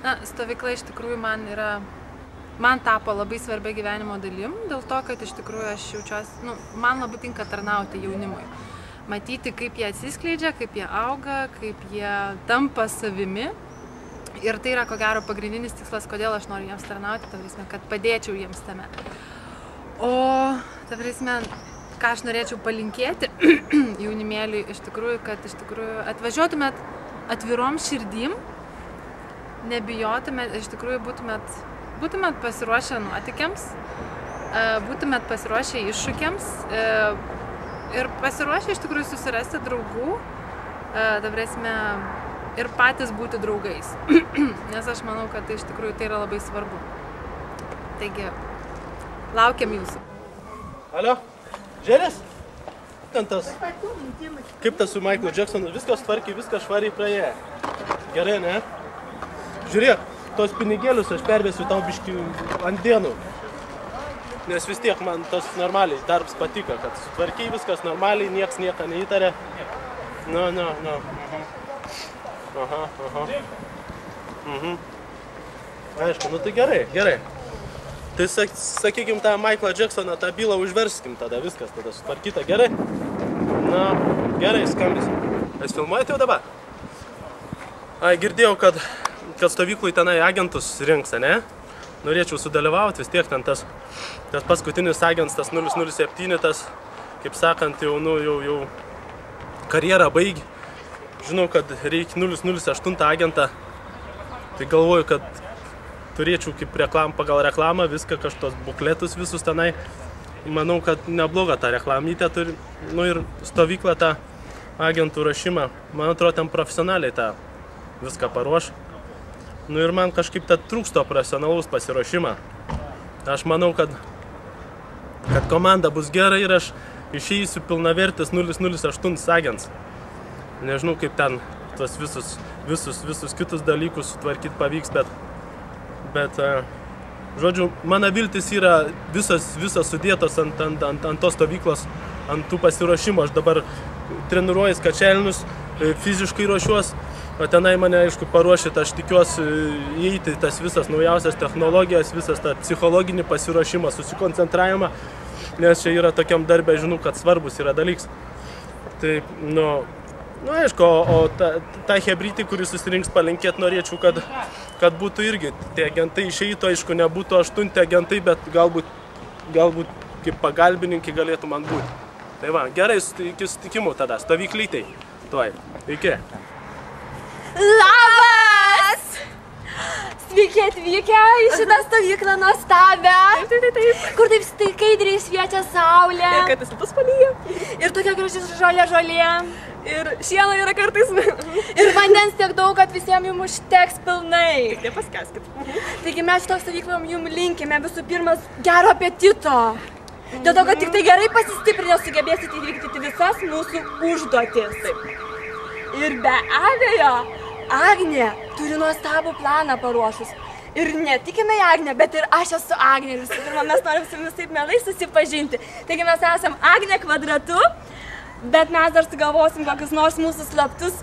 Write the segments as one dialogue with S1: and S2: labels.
S1: Na, stovykla iš tikrųjų man tapo labai svarbia gyvenimo dalim, dėl to, kad iš tikrųjų aš jaučiuosi, man labai tinka tarnauti jaunimui. Matyti, kaip jie atsiskleidžia, kaip jie auga, kaip jie tampa savimi. Ir tai yra, ko gero, pagrindinis tikslas, kodėl aš noriu jiems tarnauti, kad padėčiau jiems tame. O, ką aš norėčiau palinkėti jaunimėliui, iš tikrųjų, kad atvažiuotumėt atvirom širdim, nebijotumėt, iš tikrųjų būtumėt pasiruošę nuotykiams, būtumėt pasiruošę iššūkiams ir pasiruošę iš tikrųjų susirasti draugų, ir patys būti draugais, nes aš manau, kad iš tikrųjų tai yra labai svarbu. Taigi, laukiam jūsų.
S2: Alio, Džeris? Ten tas. Kaip tas su Michaelu Jacksonu? Viskas tvarkiai, viskas švariai praėjo. Gerai, ne? Žiūrėk, tos pinigėlius aš pervesiu tau biškį ant dienų. Nes vis tiek man tas normaliai darbs patiko, kad sutvarkiai viskas normaliai, nieks nieką neįtarė. Nu. Aha. Aišku, tai gerai. Tai sakykim tą Michaelą Jacksoną, tą bylą užverskim tada, viskas tada sutvarkyta, gerai? Na, gerai, skambysim. Jūs filmuojate jau dabar? Ai, girdėjau, kad stovyklui tenai agentus rinks, ne? Norėčiau sudalyvauti, vis tiek ten tas paskutinis agents, tas 007, tas, kaip sakant, jau karjerą baigi. Žinau, kad reikia 008 agentą, tai galvoju, kad turėčiau kaip pagal reklamą viską, kažtos bukletus visus tenai. Manau, kad nebloga ta reklamytė turi, ir stovyklą tą agentų rašymą. Man atrodo, ten profesionaliai tą viską paruoš. Ir man kažkaip trūksto profesionalaus pasiruošimą. Aš manau, kad komanda bus gera ir aš išeisiu pilnavertis 008 agents. Nežinau, kaip ten tos visus kitus dalykus sutvarkyti pavyks, bet žodžiu, mano viltis yra visos sudėtos ant tos stovyklos, ant tų pasiruošimų. Aš dabar treniruoju kačelinius, fiziškai ruošiuos, o tenai mane, aišku, paruošit, aš tikiuosi įeiti tas visas naujausias technologijas, visas tą psichologinį pasiruošimą, susikoncentravimą, nes čia yra tokiam darbė, žinau, kad svarbus yra dalyks. Tai, aišku, o tą hebrytį, kuris susirinks, palinkėti norėčiau, kad būtų irgi tie agentai išeitų, aišku, nebūtų 8 agentai, bet galbūt kaip pagalbininkai galėtų man būti. Tai va, gerai, iki sutikimų tada, stovyklytei. Tuoj, iki.
S3: Labas! Sveiki atvykę į šitą stovyklą nuostabę.
S4: Taip.
S3: Kur taip skaidriai šviečia saulė.
S4: Ir kad lietus palyja.
S3: Ir tokia graži žolė.
S4: Ir šieno yra kartais.
S3: Ir vandens tiek daug, kad visiems jums užteks pilnai.
S4: Tik nepaskęskit.
S3: Taigi mes šitą stovyklą jums linkime visų pirma gero apetito. Dėl to, kad tik tai gerai pasistiprinę sugebėsite įvykdyti visas mūsų užduotis.
S4: Taip.
S3: Ir be abejo, Agnė turi nuostabų planą paruošus. Ir ne tik jinai Agnė, bet ir aš esu Agnė. Visų pirma, mes norim su jumis taip mielai susipažinti. Taigi mes esam Agnė kvadratu, bet mes dar sugalvosim kokius nors mūsų slaptus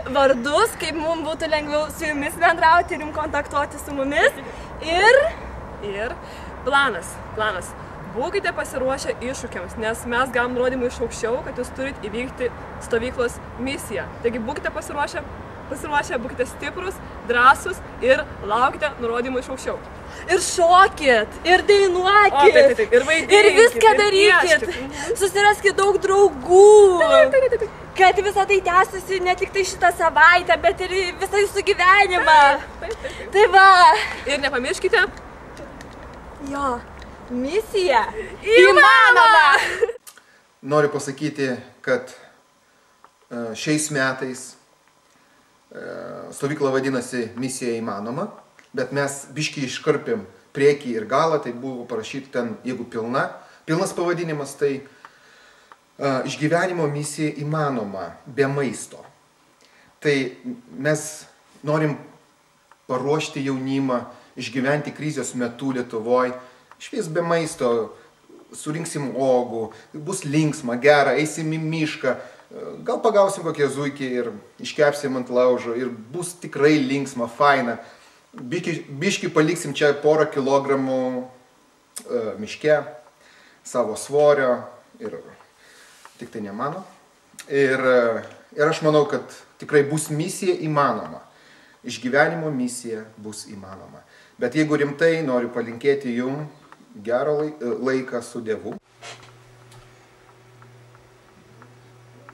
S3: vardus, kaip mums būtų lengviau su jumis bendrauti ir jums kontaktuoti su mumis.
S4: Ir planas. Būkite pasiruošę iššūkiams, nes mes gavom nurodymų iš aukščiau, kad jūs turit įvykti stovyklos misiją. Taigi būkite pasiruošę, būkite stiprus, drąsus ir laukite nurodymų iš aukščiau.
S3: Ir šokit, ir dainuokit,
S4: taip, ir vaidinkit,
S3: ir viską darykit. Susiraskit daug draugų.
S4: Taip.
S3: Kad visą tai tęstusi ne tik tai šitą savaitę, bet ir visą jūsų gyvenimą.
S4: Taip.
S3: Tai va.
S4: Ir nepamirškite.
S3: Jo. Misija įmanoma!
S5: Noriu pasakyti, kad šiais metais stovykla vadinasi Misija įmanoma, bet mes biškį iškarpėm priekį ir galą, tai buvo parašyti ten, jeigu pilnas pavadinimas, tai išgyvenimo misija įmanoma be maisto. Tai mes norim paruošti jaunimą, išgyventi krizės metu Lietuvoje. Išvis be maisto, surinksim uogų, bus linksma, gera, eisim į mišką, gal pagausim kokią zuikį ir iškepsim ant laužo ir bus tikrai linksma, faina. biškį paliksim čia porą kilogramų miške, savo svorio ir tik tai ne mano. Ir aš manau, kad tikrai bus misija įmanoma. Išgyvenimo misija bus įmanoma. Bet jeigu rimtai, noriu palinkėti jum gerą laiką su Dievu.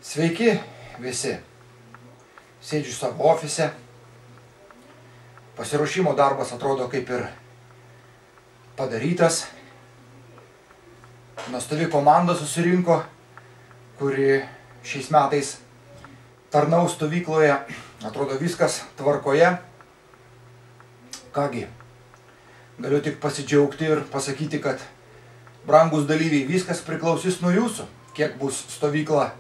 S6: Sveiki visi. Sėdžiu savo ofise. Pasiruošimo darbas atrodo kaip ir padarytas. Nuostabi komanda susirinko, kuri šiais metais tarnaus stovykloje. Atrodo viskas tvarkoje. Kągi, galiu tik pasidžiaugti ir pasakyti, kad brangus dalyviai, viskas priklausys nuo jūsų. Kiek bus stovykla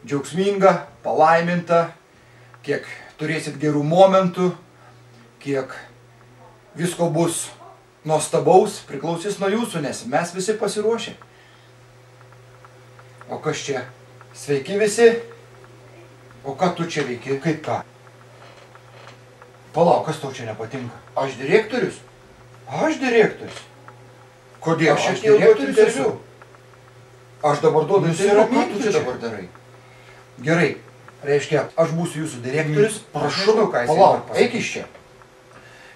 S6: džiaugsminga, palaiminta, kiek turėsit gerų momentų, kiek visko bus nuostabaus, priklausys nuo jūsų, nes mes visi pasiruošę. O kas čia? Sveiki visi. O ką tu čia veiki? Kaip ką? Palauk, kas tau čia nepatinka? Aš direktorius? Aš direktorius? Kodėl? Aš direktorius esu. Aš dabar duodu interviu, ką tu čia dabar darai? Gerai, reiškia, aš būsiu jūsų direktorius. Prašau, palauk, eik iš čia.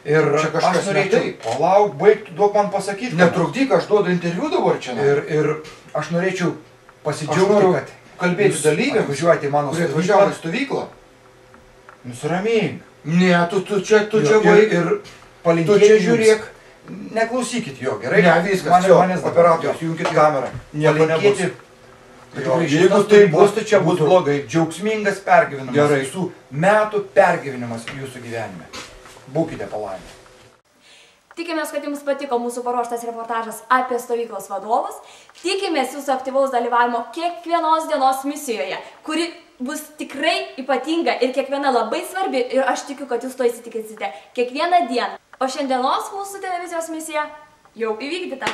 S6: Ir aš norėčiau, palauk, baig, duok man pasakyti. Netrukdyk, aš duodu interviu dabar čia. Ir aš norėčiau pasidžiaugti, kad kalbėti dalyviam, važiuoti mano stovyklą. Nusiramink. Ne, tu čia baig ir palinkėti. Tu čia žiūrėk. Neklausykit jo, gerai? Ne, viskas, manęs operatorius, junkit kamerą. Nieko nebus. Jeigu tai bus, tai čia bus blogai. Džiaugsmingas pergyvenimas. Visų metų pergyvenimas jūsų gyvenime. Būkite palaiminti.
S3: Tikimės, kad jums patiko mūsų paruoštas reportažas apie stovyklos vadovus. Tikimės jūsų aktyvaus dalyvavimo kiekvienos dienos misijoje, kuri bus tikrai ypatinga ir kiekviena labai svarbi. Ir aš tikiu, kad jūs to įsitikinsite kiekvieną dieną. O šiandienos mūsų televizijos misija jau įvykdyta.